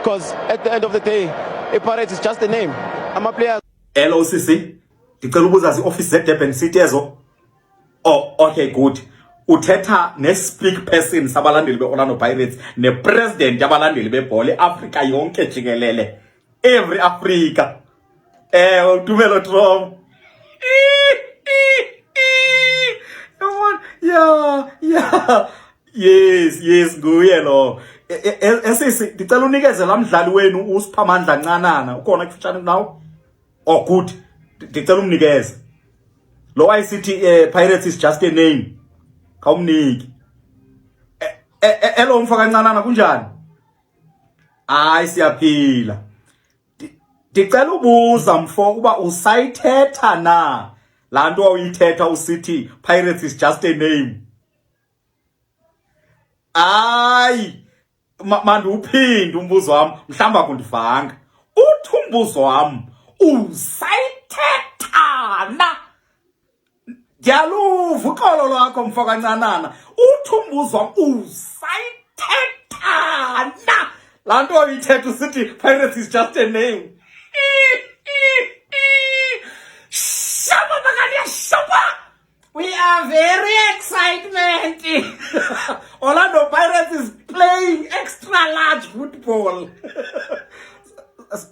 because at the end of the day, Pirates is just a name. I'm a player. Hello sisi, ndicela ubuza office zeDurban City ezo. Oh, okay, good. Uthetha ne-speak person sabalandeli be-Orlando Pirates ne-president yabalandeli bebhola eAfrika yonke jikelele. Every Africa. Tumelo Trom. Yeah. Yes, nguye lo. Esisi, ndicela unikeze la mdlali wenu uSiphamandla Ncanana. Ukhona kufutshane nawe? Oh, good. Ndicela umnikeze. Lo ICT Pirates is just a name. Kawumniki. Hello mfaka Ncanana kunjani? Hayi siyaphila. Ndicela ubuza mfo kuba usayithetha na la nto uyithetha usithi Pirates is just a name. Hayi manje uphinde umbuzo wami mhlamba kundivanga. Uthi umbuzo wami usayithetha na. Ndiyaluva uxolo lwakho mfaka Ncanana. Uthi umbuzo wami usayithetha na la nto uyithetha usithi Pirates is just a name. We are very excited. Orlando Pirates is playing extra large football.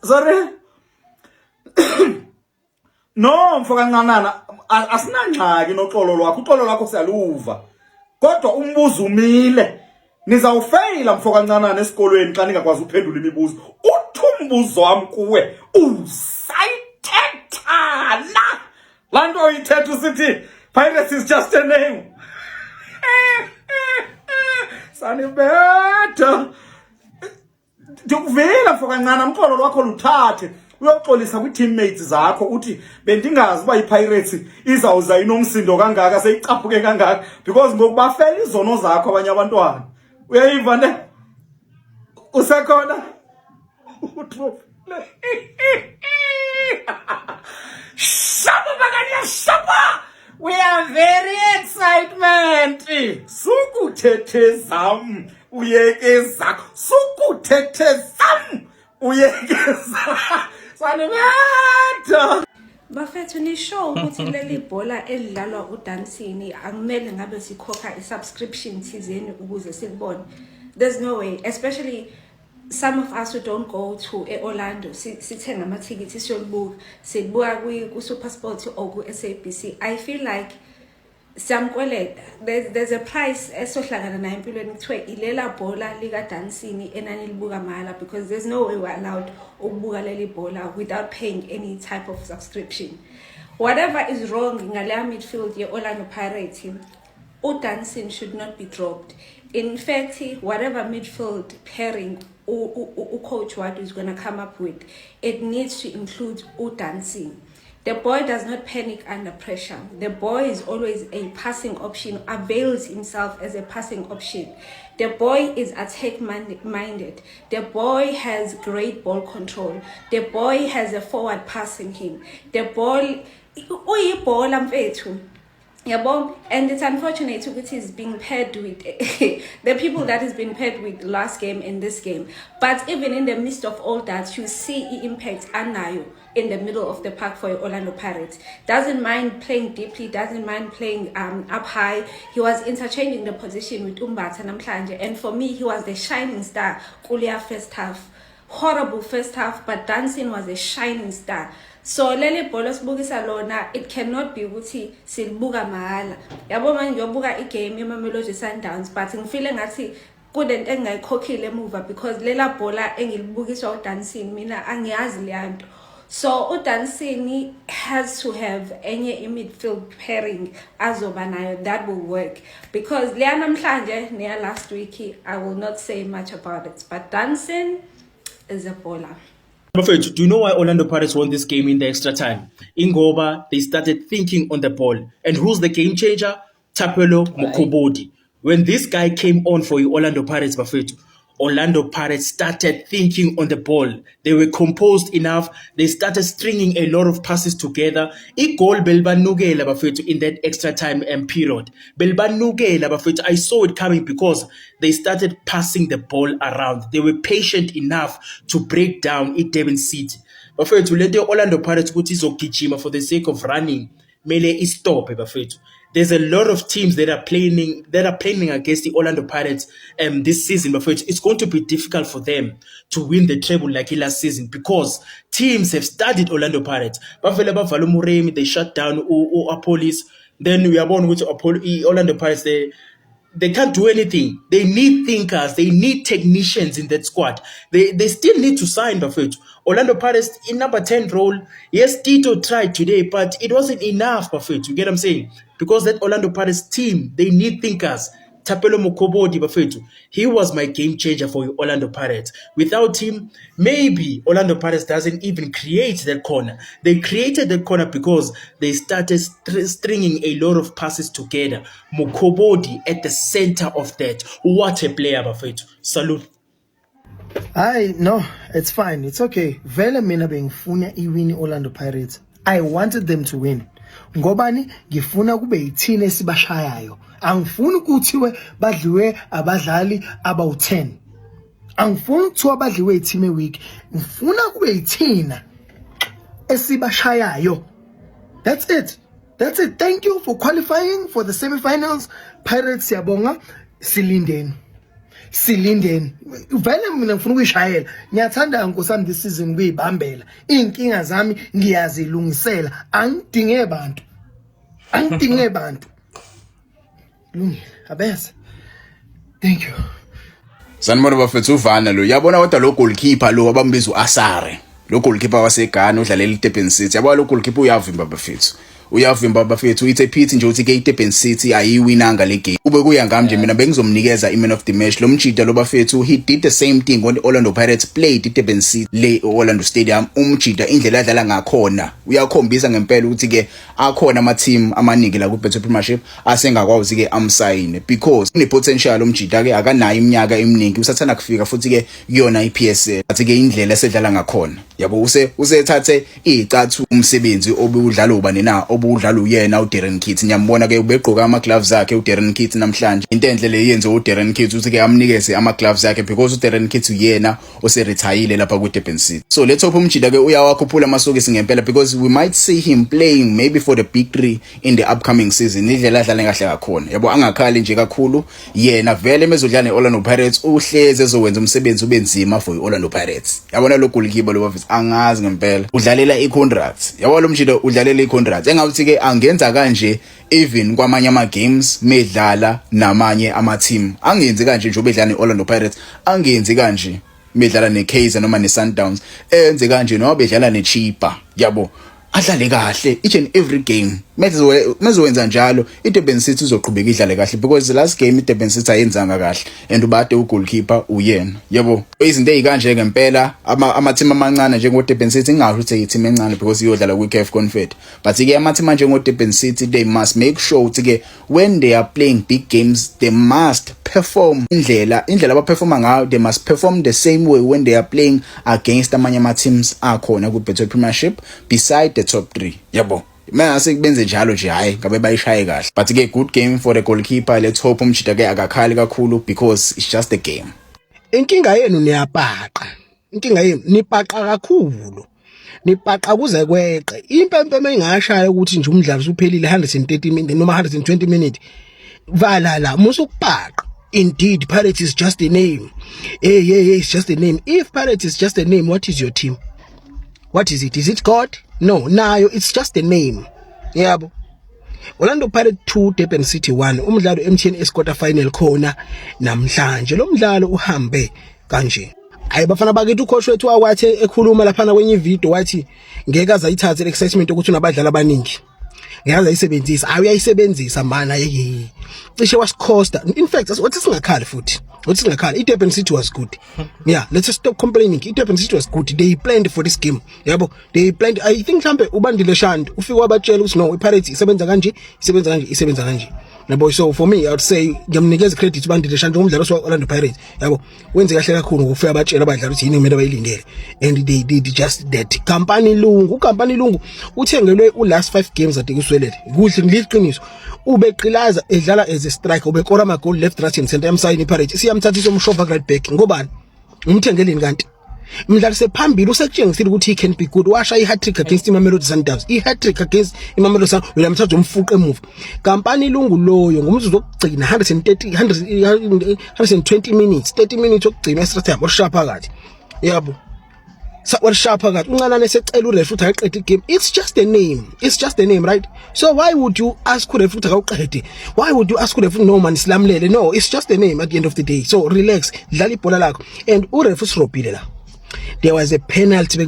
Sorry? No, mfaka Ncanana, asinangxaki noxolo lwakho. Uxolo lwakho siyaluva. Kodwa umbuzo umile. Nizawufeyila mfaka Ncanana esikolweni xa ningakwazi uphendula imibuzo. Uthi umbuzo wami kuwe usayithetha na. La nto uyithetha usithi Pirates is just a name. Sanibetha. Ndikuvela mfaka Ncanana, umxolo lwakho luthathe. Uyoxolisa kwi-teammates zakho uthi bendingazi uba iPirates izawuza inomsindo kangaka seyicaphuke kangaka because ngokuba fela izono zakho abanye abantwana. Uyayiva ne? Usekhona? We are very excited. Sukuthethe zam uyeke zakho. Sukuthethe zam uyeke zakho. Sanibetha. Bafethu nisho ukuthi leli bhola elidlalwa uDansini akumele ngabe sikhokha i-subscription thizeni ukuze sikubone. There's no way, especially some of us who don't go to Orlando, sithenga amathikithi siyolibuka, sibuka ku-SuperSport or ku-SABC. I feel like there's a price esohlangana nayo empilweni kuthiwe ilela bhola lika Dansini enani libuka mahala, because there's no way we're allowed ukubuka leli bhola without paying any type of subscription. Whatever is wrong ngaleya midfield ye Orlando Pirates, uDansini should not be dropped. In fact, whatever midfield pairing coach Wadu is going to come up with, it needs to include uDansini. The boy does not panic under pressure. The boy is always a passing option, avails himself as a passing option. The boy is attack-minded. The boy has great ball control. The boy has a forward passing him. The boy, and it's unfortunate that he's being paired with the people that he's been paired with last game and this game. But even in the midst of all that, you see the impact Anayo in the middle of the park for Orlando Pirates. Doesn't mind playing deeply, doesn't mind playing up high. He was interchanging the position with Umbatha Namhlanje, and for me, he was the shining star. Kulia first half, horrible first half, but Dansini was a shining star. So leli bhola sibukisa lona, it cannot be ukuthi silibuka mahala. Yabo manje ngiyobuka igame yeMamelodi Sundowns, but ngifile ngathi kudento engayikhokhile emuva because lela bhola engilibukiswa uDansini mina angiyazi leyanto. So uDansini has to have enye midfield pairing azoba nayo that will work, because leya namhlanje neya last week I will not say much about it, but Dansini is a bowler. Bafethu, do you know why Orlando Pirates won this game in the extra time? Ingoba, they started thinking on the ball. And who's the game changer? Thapelo Mokgobodi. When this guy came on for Orlando Pirates, Bafethu, Orlando Pirates started thinking on the ball. They were composed enough. They started stringing a lot of passes together. Igol belbanukela bafethu in that extra time period. Belbanukela bafethu. I saw it coming because they started passing the ball around. They were patient enough to break down Durban City. Bafethu let the Orlando Pirates ukuthi izogijima for the sake of running. Mele istop bafethu. There's a lot of teams that are playing against the Orlando Pirates this season, but it's going to be difficult for them to win the treble like last season because teams have studied Orlando Pirates. They shut down Apolis. Then we are born with Orlando Pirates. They can't do anything. They need thinkers. They need technicians in that squad. They still need to sign Buffett. Orlando Pirates in number 10 role. Yes, Tito tried today, but it wasn't enough, Buffett. You get what I'm saying? Because that Orlando Pirates team, they need thinkers. Tapelo Mokobodi Bafetu. He was my game changer for Orlando Pirates. Without him, maybe Orlando Pirates doesn't even create that corner. They created the corner because they started stringing a lot of passes together. Mokobodi at the center of that. What a player, Bafetu. Salute. No, it's fine. It's okay. Vele mina bengifuna iwini Orlando Pirates. I wanted them to win. Ngobani ngifuna kube yithini esibashayayo. Angifuni ukuthiwe badliwe abadlali abawu10. Angifuni ukuthiwa badliwe team week. Ngifuna kube yithina esibashayayo. That's it. That's it. Thank you for qualifying for the semi-finals. Pirates yabonga silindeni. Vele mina ngifuna ukuyishayela. Ngiyathanda nkosami this season kuyibambela. Inkinga zami ngiyazilungisela. Angidinge bantu. Lungile. Abese. Thank you. Sanibona bafethu uvana lo. Yabona kodwa lo goalkeeper lo abambiza uAsare. Lo goalkeeper waseGhana udlalela iDurban City. Yabona lo goalkeeper uyavimba bafethu. Uyavimba bafethu ithe phithi nje uthi ke iDurban City ayiwinanga le game. Ube kuya ngami nje mina bengizomnikeza iman of the match. Lo mjida lo bafethu he did the same thing when the Orlando Pirates played iDurban City le Orlando Stadium. Umjida indlela adlala ngakhona uyakhombisa ngempela ukuthi ke akhona ama team amaningi la ku Betway Premiership asengakwazi ke amsayine because une potential umjida ke akanayo iminyaka eminingi usathana kufika futhi ke kuyona iPSL. Athi ke indlela esedlala ngakhona. Yabo usethathe icathu umsebenzi obudlala ubani na obudlala uyena uDarren Kitts. Ngiyambona ke ubegqoka ama gloves akhe uDarren Kitts namhlanje. Into enhle le yenze uDarren Kitts uthi ke amnikeze ama gloves akhe because uDarren Kitts uyena oseretire lapha ku Durban City. So let's hope umjida ke uyawakhuphula amasokisi ngempela because we might see him playing maybe for the big 3 in the upcoming season. Indlela adlala kahle kakhona. Yabo angakhali nje kakhulu yena vele mezodlala neOrlando Pirates uhleze ezokwenza umsebenzi ubenzima for iOrlando Pirates. Yabona lo goalkeeper lo bafethu angazi ngempela udlalela icontract. Yabo lo mjida udlalela icontract. Engathi ke angenza kanje even kwamanye ama games medlala namanye ama team. Angenzi kanje nje obedlala neOrlando Pirates. Angenzi kanje medlala neKaizer noma neSundowns. Enze kanje noma bedlala neChipa. Yabo adlale kahle each and every game. Mezowenza njalo iDurban City uzoqhubeka idlale kahle because the last game iDurban City ayenzanga kahle and ubade ugoalkeeper uyena. Yabo izinto ezikanje ngempela ama team amancane njengoDurban City ngingasho ukuthi i-team encane because iyodlala kwiCAF Confed. But ke ama team njengoDurban City they must make sure ukuthi ke when they are playing big games they must perform indlela abaperforma ngayo. They must perform the same way when they are playing against amanye ama teams akhona ku Betway Premiership beside the top 3. Yabo mase kubenze njalo nje hayi ngabe bayishaye kahle. But ke good game for the goalkeeper. Let's hope umjida ke akakhali kakhulu because it's just a game. Inkinga yenu niyapaqa. Inkinga yenu nipaqa kakhulu. Nipaqa kuze kweqe. Impempe mengashaya ukuthi nje umdlalo usuphelile 130 minutes noma 120 minutes. Vala musukupaqa. Indeed, Pirates is just a name. It's just a name. If Pirates is just a name, what is your team? What is it? Is it God? No, it's just a name. Yabo. Orlando Pirates 2 Durban City 1. Umdlalo MTN quarter final khona namhlanje. Lo mdlalo uhambe kanje. Ayibafana bakithi ucoach wethu akwathi ekhuluma lapha kwenye ivideo wathi ngeke azayithathe excitement ukuthi unabadlali abaningi. Ngeke azayisebenzisa. Uyayisebenzisa mana yeke. Cishe wasikhosta. In fact, wathi singakhali futhi. Durban City was good. Yeah, let's just stop complaining. Durban City was good. They planned for this game. Yabo, they planned. I think mhlambe ubandile Shand ufike wabatshela ukuthi no, iPirates isebenza kanje. yabo. So for me I would say ngiyamnikeza credit Bandile Shantu umdlalo Orlando Pirates, yabo, wenze kahle kakhulu ngokufika abatshela abadlali ukuthi yini kumele bayilindele, and they did just that. Kampani Lungu uthengelwe last 5 games ade kuswelele kuhle ngiliqiniso, ubeqilaza edlala as a striker, ubekora ama goal left right and center emsayini iPirates siyamthathisa umshova right back ngobani umthengeleni kanti mdlalise phambili usekutshengisile ukuthi he can be good. Washa i-hat-trick against Mamelodi Sundowns, i-hat-trick against Mamelodi Sundowns, uyamthatha umfuqe emuva. Kampani Lungu loyo ngumzuzu wokugcina 120 minutes, 30 minutes wokugcina extra time oshapha phakathi, yabo. Oshapha phakathi uncanane secela urefu ukuthi aqede igame. It's just a name, right? So why would you ask urefu ukuthi akaqede? Why would you ask urefu no man silamlele? No, it's just a name at the end of the day. So relax, dlala ibhola lakho. And urefu sirobhile la. There was a penalty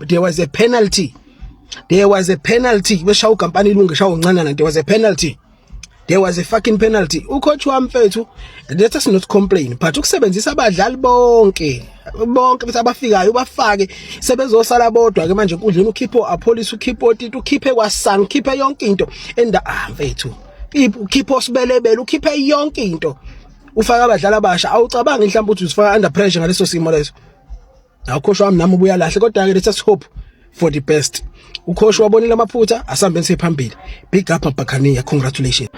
there was a penalty beshawu Kampani Lungu shawu ncanana. There was a fucking penalty. Ucoach wamfethu, let us not complain, but ukusebenzisa abadlali bonke bese abafikayo ubafake sebezosala bodwa ke manje enkundleni, ukhipho apolice, ukhipho Tito, ukhiphe kwaSan, ukhiphe yonke into enda mfethu, ukhipho Sibelebele, ukhiphe yonke into, ufaka abadlali abasha. Awucabanga mhlawumbe ukuthi usifaka under pressure ngaleso simo leso. Awukhoshi wami nami ubuya lahle, kodwa ke let us hope for the best. Ukhoshi wabonile amaphutha asambenze phambili. Big up Buccaneers, congratulations.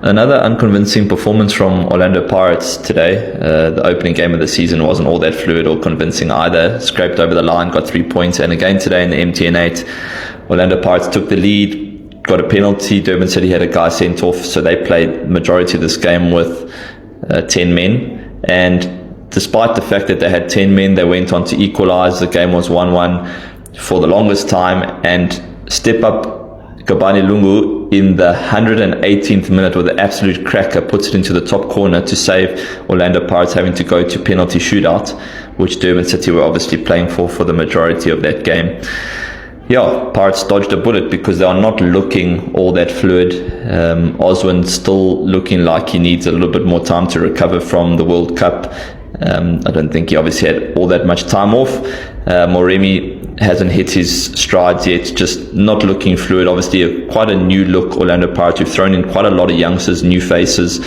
Another unconvincing performance from Orlando Pirates today. The opening game of the season wasn't all that fluid or convincing either. Scraped over the line, got 3 points, and again today in the MTN8, Orlando Pirates took the lead, got a penalty. Durban City had a guy sent off, so they played majority of this game with 10 men. And despite the fact that they had 10 men, they went on to equalize. The game was 1-1 for the longest time, and step up Kampani Lungu in the 118th minute with an absolute cracker puts it into the top corner to save Orlando Pirates having to go to penalty shootout, which Durban City were obviously playing for the majority of that game. Yeah, Pirates dodged a bullet because they are not looking all that fluid. Oswin still looking like he needs a little bit more time to recover from the World Cup. I don't think he obviously had all that much time off. Moremi hasn't hit his strides yet, just not looking fluid. Obviously quite a new look Orlando Pirates. We've thrown in quite a lot of youngsters, new faces.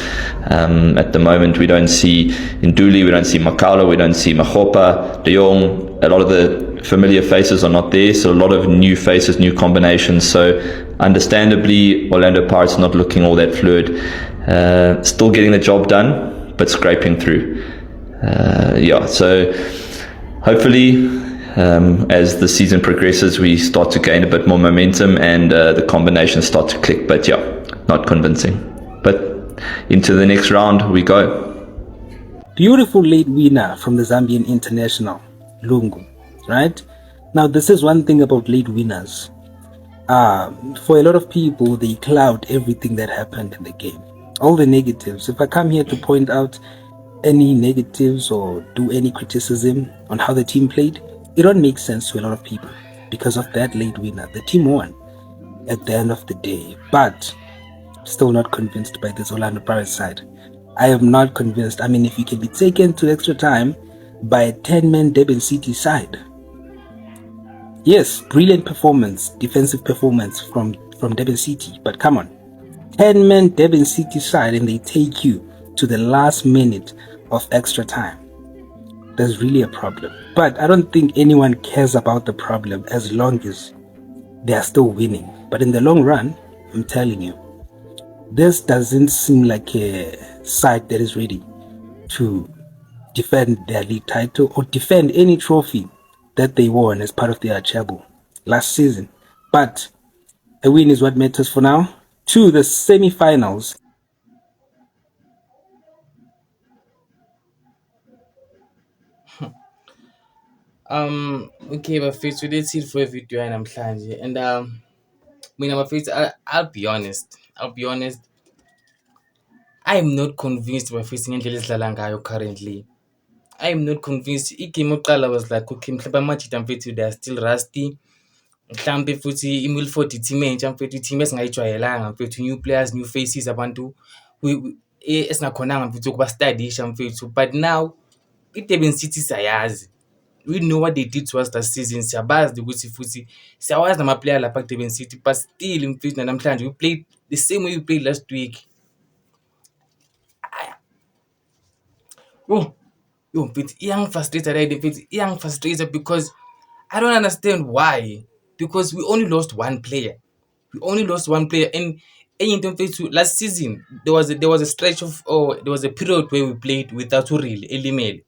At the moment we don't see Nduli, we don't see Makala, we don't see Mahopa, De Jong. A lot of the familiar faces are not there, so a lot of new faces, new combinations. So understandably Orlando Pirates not looking all that fluid. Still getting the job done, but scraping through. So hopefully as the season progresses we start to gain a bit more momentum and the combinations start to click, but not convincing. But into the next round we go. Beautiful late winner from the Zambian international Lungu, right? Now this is one thing about late winners. For a lot of people, they cloud everything that happened in the game, all the negatives. If I come here to point out any negatives or do any criticism on how the team played, it don't make sense to a lot of people because of that late winner. The team won at the end of the day, but still not convinced by this Orlando Pirates side. I am not convinced. I mean, if you can be taken to extra time by a 10-man Durban City side, yes, brilliant performance, defensive performance from Durban City, but come on, 10-man Durban City side and they take you to the last minute of extra time. There's really a problem. But I don't think anyone cares about the problem as long as they are still winning. But in the long run, I'm telling you, this doesn't seem like a side that is ready to defend their league title or defend any trophy that they won as part of their Achebo last season. But a win is what matters for now. To the semi-finals. Okay, bafethu, that's it for a video namhlanje. And mina bafethu, I'll be honest. I am not convinced bafethu ngendlela esidlala ngayo currently. I am not convinced. Igame oqala was like, okay, mhlawumbe amajita mfethu they are still rusty. Mhlawumbe futhi iMilford team entsha mfethu, team esingayijwayelanga mfethu, new players, new faces, abantu esingakhonanga mfethu ukuba studisha mfethu. But now iDurban City sayazi. We know what they did to us last season. Siyabazi ukuthi futhi siyawazi nama player lapha kuDurban City, but still mfethu namhlanje we played the same way we played last week. Yo mfethu iyangifrustrate right mfethu iyangifrustrate because I don't understand why, because we only lost one player. We only lost one player and enye into mfethu last season there was a stretch of, or there was a period where we played without uReal elimele,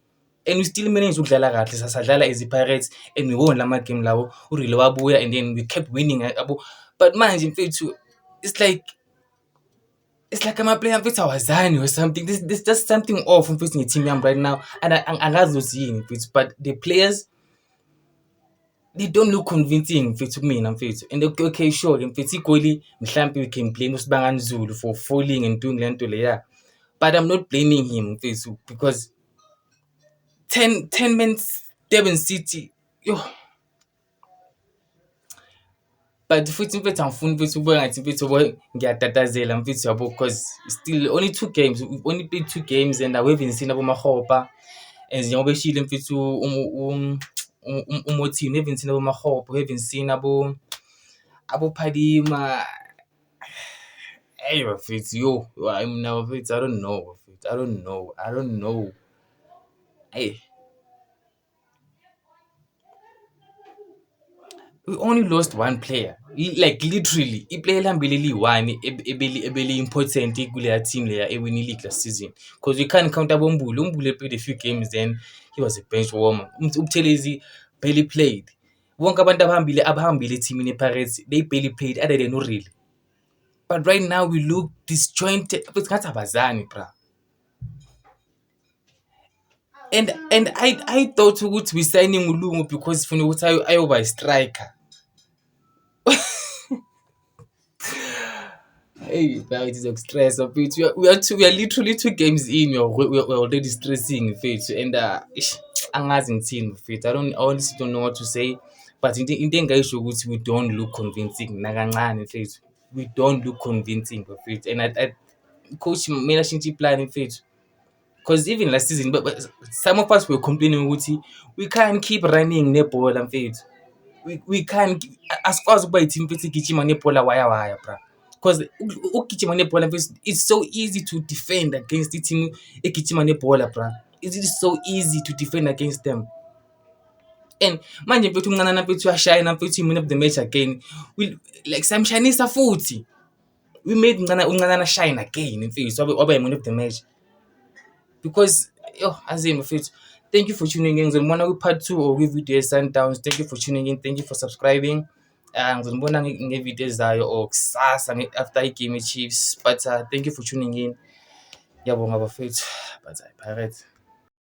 and we still managed ukudlala kahle, sasadlala as i-Pirates and we won lama game lawo, uReal wabuya and then we kept winning yabo. But manje mfethu it's like ama-player mfethu awazani or something. There's just something off mfethu nge-team yami right now, and angazi ukuthi yini mfethu, but the players they don't look convincing mfethu kumina mfethu. And okay sure mfethu igoli mhlampe we can blame uSibangani Zulu for falling and doing le nto leya, but I'm not blaming him mfethu, because 10 men Durban City, yo. But futhi mfethu angifuni mfethu ube ngathi mfethu yabo ngiyatatazela mfethu yabo, because still only 2 games, we've only played 2 games and we haven't seen aboMakgopa, and njengoba eshile mfethu uMothini, we haven't seen aboMakgopa, we haven't seen aboPhalima. Hey mfethu yo, I'm now mfethu I don't know mfethu, I don't know. Hey, we only lost one player. Like literally, iplayer lihambile liyi-1 ebeli important kuleya team leya ewin i-league last season. Because we can't count aboMbulu. uMbulu played a few games, then he was a bench warmer. uButhelezi barely played. Bonke abantu abahambile eteamini ye-Pirates, they barely played other than uReal. But right now we look disjointed. But ngathi abazani bra. And I thought ukuthi we signing uLungu because sifuna ukuthi ayoba striker. Hey, now it is a stress of it. We are literally 2 games in. We're already stressing mfethu, and angazi ngithini mfethu. I honestly don't know what to say. But into engayisho ukuthi we don't look convincing nakancane mfethu. We don't look convincing mfethu. And I coach mele ashintshe iplan mfethu. Because even last season, but some of us were complaining ukuthi we can't keep running nebhola mfethu. We can't, asikwazi ukuba i-team mfethu igijima nebhola waya bra. Because ukugijima nebhola mfethu, it's so easy to defend against i-team egijima nebhola bra. It is so easy to defend against them. And manje mfethu umncanana mfethu uyashayina mfethu man of the match again. Like samshanisa futhi. We made umncanana shine again mfethu waba man of the match. Because azim mfethu, thank you for tuning in. Ngizobona kwi-part 2 or kwi-video ye-Sundowns. Thank you for tuning in, thank you for subscribing. Ngizobona nge-video ezayo or kusasa after i-game ye-Chiefs. But thank you for tuning in. Ngiyabonga bafethu. But Pirates.